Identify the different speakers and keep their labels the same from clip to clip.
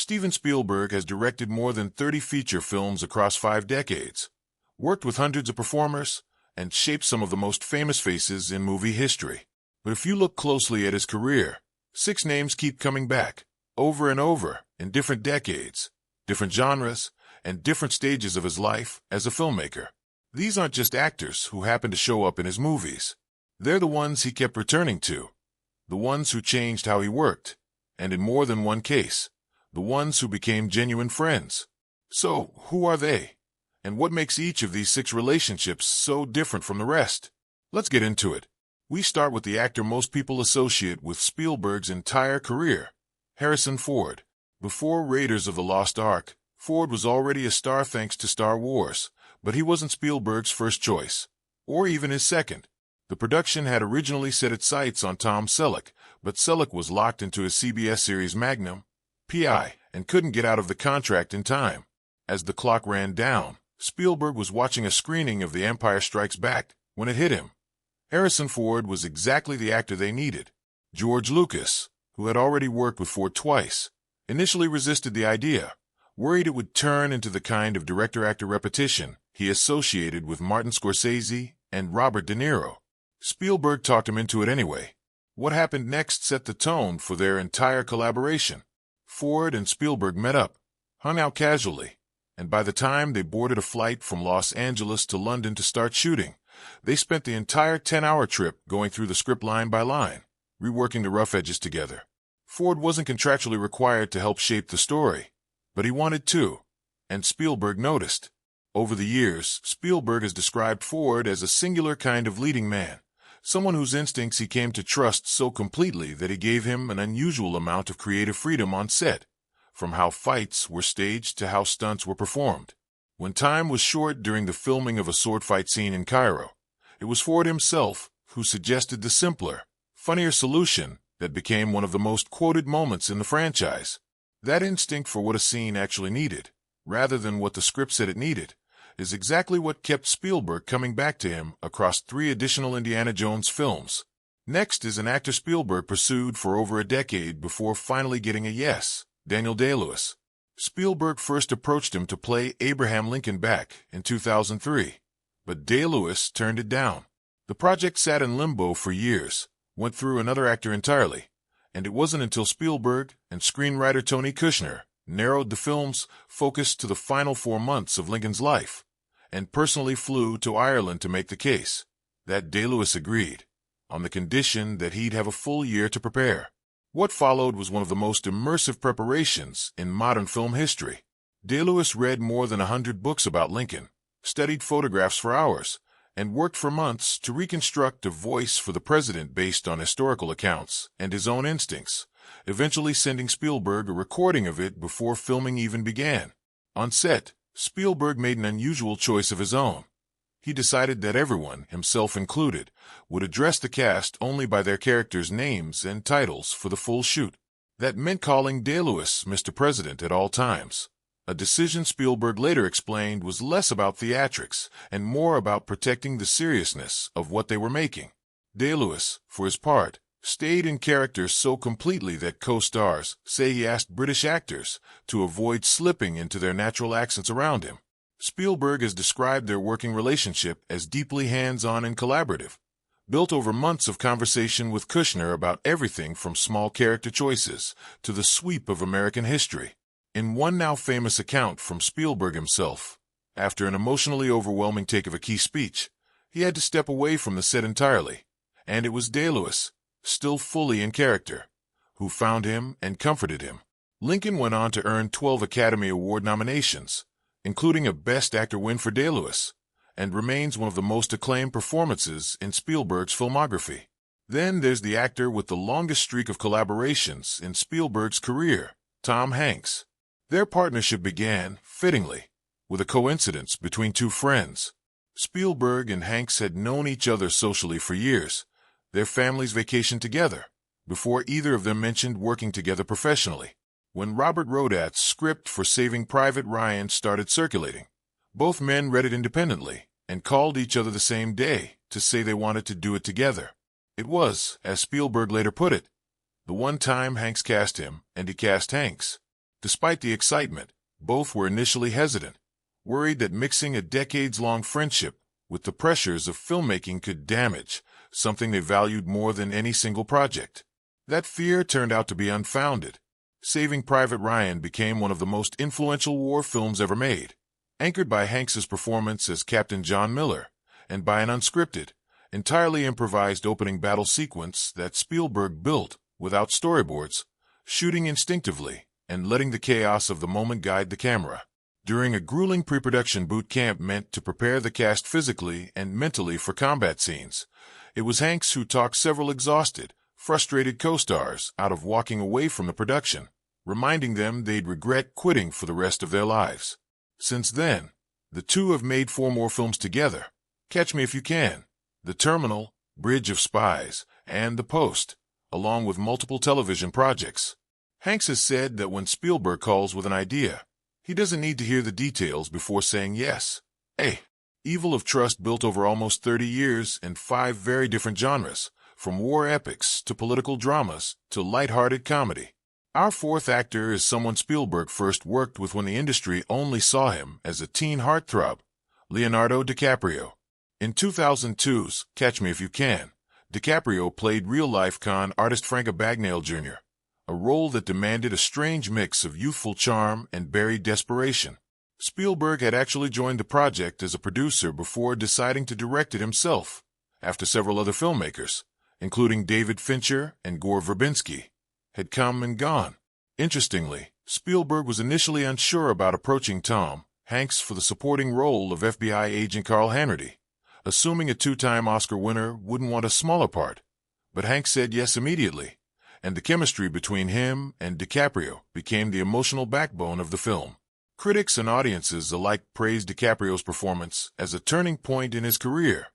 Speaker 1: Steven Spielberg has directed more than 30 feature films across 5 decades, worked with hundreds of performers, and shaped some of the most famous faces in movie history. But if you look closely at his career, 6 names keep coming back, over and over, in different decades, different genres, and different stages of his life as a filmmaker. These aren't just actors who happen to show up in his movies. They're the ones he kept returning to, the ones who changed how he worked, and in more than one case, the ones who became genuine friends. So, who are they? And what makes each of these 6 relationships so different from the rest? Let's get into it. We start with the actor most people associate with Spielberg's entire career, Harrison Ford. Before Raiders of the Lost Ark, Ford was already a star thanks to Star Wars, but he wasn't Spielberg's first choice, or even his second. The production had originally set its sights on Tom Selleck, but Selleck was locked into his CBS series Magnum, P.I., and couldn't get out of the contract in time. As the clock ran down, Spielberg was watching a screening of The Empire Strikes Back when it hit him. Harrison Ford was exactly the actor they needed. George Lucas, who had already worked with Ford twice, initially resisted the idea, worried it would turn into the kind of director-actor repetition he associated with Martin Scorsese and Robert De Niro. Spielberg talked him into it anyway. What happened next set the tone for their entire collaboration. Ford and Spielberg met up, hung out casually, and by the time they boarded a flight from Los Angeles to London to start shooting, they spent the entire 10-hour trip going through the script line by line, reworking the rough edges together. Ford wasn't contractually required to help shape the story, but he wanted to, and Spielberg noticed. Over the years, Spielberg has described Ford as a singular kind of leading man, someone whose instincts he came to trust so completely that he gave him an unusual amount of creative freedom on set, from how fights were staged to how stunts were performed. When time was short during the filming of a sword fight scene in Cairo, it was Ford himself who suggested the simpler, funnier solution that became one of the most quoted moments in the franchise. That instinct for what a scene actually needed, rather than what the script said it needed, is exactly what kept Spielberg coming back to him across 3 additional Indiana Jones films. Next is an actor Spielberg pursued for over a decade before finally getting a yes, Daniel Day-Lewis. Spielberg first approached him to play Abraham Lincoln back in 2003, but Day-Lewis turned it down. The project sat in limbo for years, went through another actor entirely, and it wasn't until Spielberg and screenwriter Tony Kushner narrowed the film's focus to the final 4 months of Lincoln's life, and personally flew to Ireland to make the case, that Day-Lewis agreed, on the condition that he'd have a full year to prepare. What followed was one of the most immersive preparations in modern film history. Day-Lewis read more than 100 books about Lincoln, studied photographs for hours, and worked for months to reconstruct a voice for the president based on historical accounts and his own instincts, eventually sending Spielberg a recording of it before filming even began. On set, Spielberg made an unusual choice of his own. He decided that everyone, himself included, would address the cast only by their characters' names and titles for the full shoot. That meant calling Day-Lewis Mr. President at all times, a decision Spielberg later explained was less about theatrics and more about protecting the seriousness of what they were making. Day-Lewis, for his part, stayed in character so completely that co-stars say he asked British actors to avoid slipping into their natural accents around him. Spielberg has described their working relationship as deeply hands-on and collaborative, built over months of conversation with Kushner about everything from small character choices to the sweep of American history. In one now famous account from Spielberg himself, after an emotionally overwhelming take of a key speech, he had to step away from the set entirely, and it was Day-Lewis, still fully in character, who found him and comforted him. Lincoln went on to earn 12 Academy Award nominations, including a Best Actor win for Day-Lewis, and remains one of the most acclaimed performances in Spielberg's filmography. Then there's the actor with the longest streak of collaborations in Spielberg's career, Tom Hanks. Their partnership began, fittingly, with a coincidence between 2 friends. Spielberg and Hanks had known each other socially for years. Their families vacationed together, before either of them mentioned working together professionally. When Robert Rodat's script for Saving Private Ryan started circulating, both men read it independently and called each other the same day to say they wanted to do it together. It was, as Spielberg later put it, the one time Hanks cast him and he cast Hanks. Despite the excitement, both were initially hesitant, worried that mixing a decades-long friendship with the pressures of filmmaking could damage something they valued more than any single project. That fear turned out to be unfounded. Saving Private Ryan became one of the most influential war films ever made, anchored by Hanks's performance as Captain John Miller, and by an unscripted, entirely improvised opening battle sequence that Spielberg built without storyboards, shooting instinctively and letting the chaos of the moment guide the camera. During a grueling pre-production boot camp meant to prepare the cast physically and mentally for combat scenes, it was Hanks who talked several exhausted, frustrated co-stars out of walking away from the production, reminding them they'd regret quitting for the rest of their lives. Since then, the two have made 4 more films together: Catch Me If You Can, The Terminal, Bridge of Spies, and The Post, along with multiple television projects. Hanks has said that when Spielberg calls with an idea, he doesn't need to hear the details before saying yes. Evil of Trust built over almost 30 years in 5 very different genres, from war epics to political dramas to light-hearted comedy. Our 4th actor is someone Spielberg first worked with when the industry only saw him as a teen heartthrob: Leonardo DiCaprio. In 2002's Catch Me If You Can, DiCaprio played real-life con artist Frank Abagnale Jr., a role that demanded a strange mix of youthful charm and buried desperation. Spielberg had actually joined the project as a producer before deciding to direct it himself, after several other filmmakers, including David Fincher and Gore Verbinski, had come and gone. Interestingly, Spielberg was initially unsure about approaching Tom Hanks for the supporting role of FBI agent Carl Hannity, assuming a 2-time Oscar winner wouldn't want a smaller part. But Hanks said yes immediately, and the chemistry between him and DiCaprio became the emotional backbone of the film. Critics and audiences alike praised DiCaprio's performance as a turning point in his career,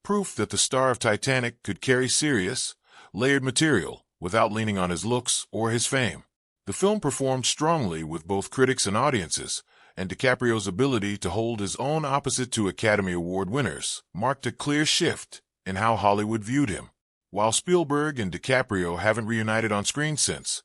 Speaker 1: proof that the star of Titanic could carry serious, layered material without leaning on his looks or his fame. The film performed strongly with both critics and audiences, and DiCaprio's ability to hold his own opposite 2 Academy Award winners marked a clear shift in how Hollywood viewed him. While Spielberg and DiCaprio haven't reunited on screen since,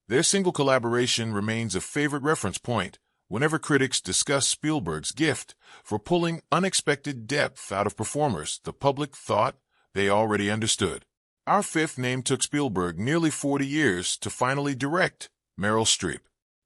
Speaker 1: their single collaboration remains a favorite reference point whenever critics discuss Spielberg's gift for pulling unexpected depth out of performers the public thought they already understood. Our 5th name took Spielberg nearly 40 years to finally direct Meryl Streep.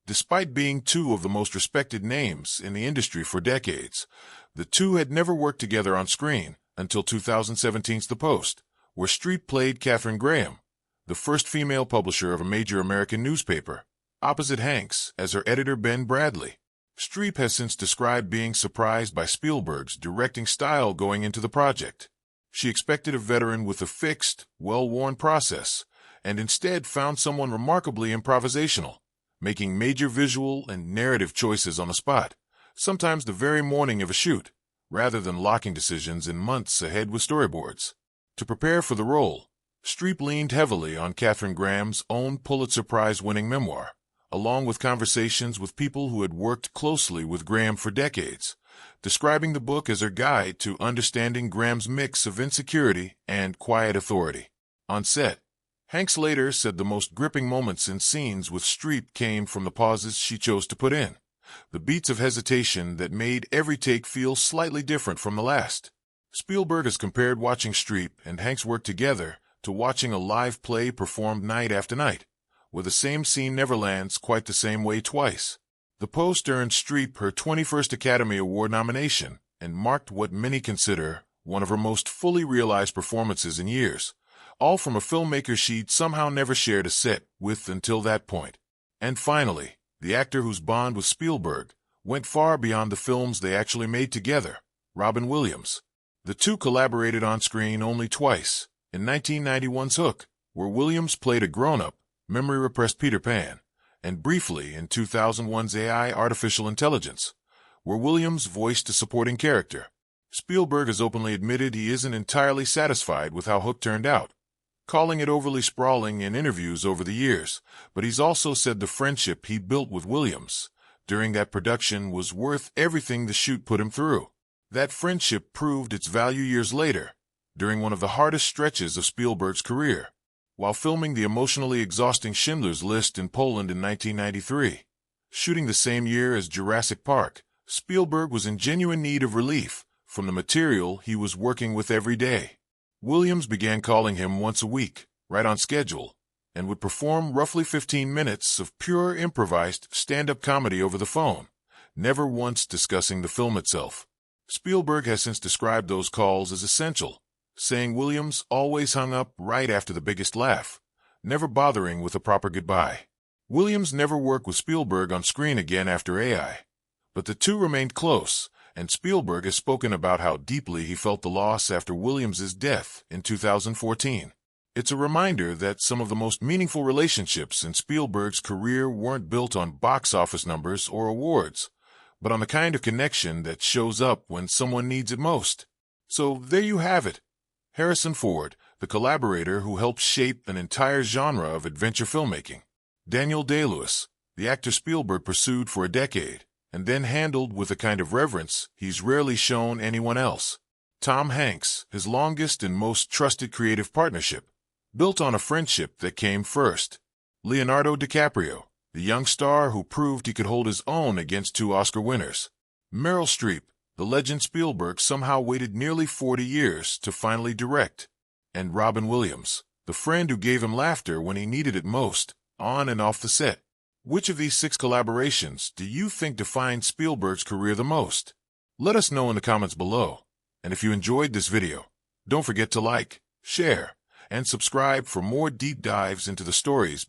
Speaker 1: Despite being 2 of the most respected names in the industry for decades, the two had never worked together on screen until 2017's The Post, where Streep played Katharine Graham, the first female publisher of a major American newspaper, opposite Hanks as her editor Ben Bradley. Streep has since described being surprised by Spielberg's directing style going into the project. She expected a veteran with a fixed, well-worn process, and instead found someone remarkably improvisational, making major visual and narrative choices on the spot, sometimes the very morning of a shoot, rather than locking decisions in months ahead with storyboards. To prepare for the role, Streep leaned heavily on Katharine Graham's own Pulitzer Prize-winning memoir, along with conversations with people who had worked closely with Graham for decades, describing the book as her guide to understanding Graham's mix of insecurity and quiet authority. On set, Hanks later said the most gripping moments in scenes with Streep came from the pauses she chose to put in, the beats of hesitation that made every take feel slightly different from the last. Spielberg has compared watching Streep and Hanks work together to watching a live play performed night after night, where the same scene never lands quite the same way twice. The Post earned Streep her 21st Academy Award nomination and marked what many consider one of her most fully realized performances in years, all from a filmmaker she'd somehow never shared a set with until that point. And finally, the actor whose bond with Spielberg went far beyond the films they actually made together, Robin Williams. The two collaborated on screen only twice, in 1991's Hook, where Williams played a grown-up, memory-repressed Peter Pan, and briefly in 2001's AI Artificial Intelligence, where Williams voiced a supporting character. Spielberg has openly admitted he isn't entirely satisfied with how Hook turned out, calling it overly sprawling in interviews over the years, but he's also said the friendship he built with Williams during that production was worth everything the shoot put him through. That friendship proved its value years later, during one of the hardest stretches of Spielberg's career, while filming the emotionally exhausting Schindler's List in Poland in 1993. Shooting the same year as Jurassic Park, Spielberg was in genuine need of relief from the material he was working with every day. Williams began calling him once a week, right on schedule, and would perform roughly 15 minutes of pure improvised stand-up comedy over the phone, never once discussing the film itself. Spielberg has since described those calls as essential, saying Williams always hung up right after the biggest laugh, never bothering with a proper goodbye. Williams never worked with Spielberg on screen again after AI, but the two remained close, and Spielberg has spoken about how deeply he felt the loss after Williams's death in 2014. It's a reminder that some of the most meaningful relationships in Spielberg's career weren't built on box office numbers or awards, but on the kind of connection that shows up when someone needs it most. So there you have it. Harrison Ford, the collaborator who helped shape an entire genre of adventure filmmaking. Daniel Day-Lewis, the actor Spielberg pursued for a decade, and then handled with a kind of reverence he's rarely shown anyone else. Tom Hanks, his longest and most trusted creative partnership, built on a friendship that came first. Leonardo DiCaprio, the young star who proved he could hold his own against two Oscar winners. Meryl Streep, the legend Spielberg somehow waited nearly 40 years to finally direct. And Robin Williams, the friend who gave him laughter when he needed it most, on and off the set. Which of these 6 collaborations do you think defined Spielberg's career the most? Let us know in the comments below. And if you enjoyed this video, don't forget to like, share, and subscribe for more deep dives into the stories